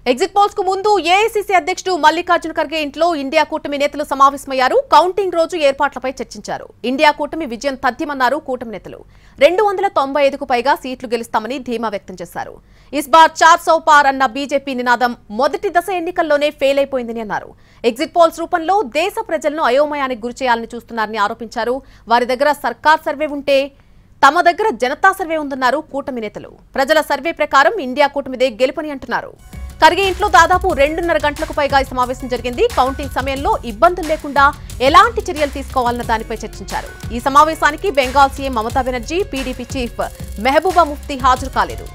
Exit polls కు ముందు AICC అధ్యక్షుడు మల్లికార్జున ఖర్గే ఇంట్లో ఇండియా కూటమి నేతలు సమావేశమయ్యారు. కౌంటింగ్ రోజు ఏర్పాట్లపై చర్చించారు. ఇండియా కూటమి విజయం తథ్యమన్నారు కూటమి నేతలు. 295కు పైగా సీట్లు గెలుస్తామని ధీమా వ్యక్తం చేశారు. ఇస్ బార్ 400 పార్ అన్న బీజేపీ నినాదం మొదటి దశ ఎన్నికల్లోనే ఫెయిల్ అయిపోయిందని అన్నారు. ఎగ్జిట్ పోల్స్ రూపంలో దేశ ప్రజలను అయోమయానికి గురిచేయాలని చూస్తున్నారని ఆరోపించారు. వారి దగ్గర సర్కార్ సర్వే ఉంటే తమ దగ్గర జనతా సర్వే ఉందన్నారు కూటమి నేతలు. ప్రజల సర్వే ప్రకారం ఇండియా కూటమిదే గెలుపని అంటున్నారు. ఖర్గే ఇంట్లో దాదాపు 2.5 గంటలకు పైగా ఈ సమావేశం జరిగింది. కౌంటింగ్ సమయంలో ఇబ్బందులు లేకుండా ఎలాంటి చర్యలు తీసుకోవాలన్న దానిపై చర్చించారు. ఈ సమావేశానికి Bengal CM Mamata Banerjee, PDP chief Mehbooba Mufti హాజరు కాలేదు.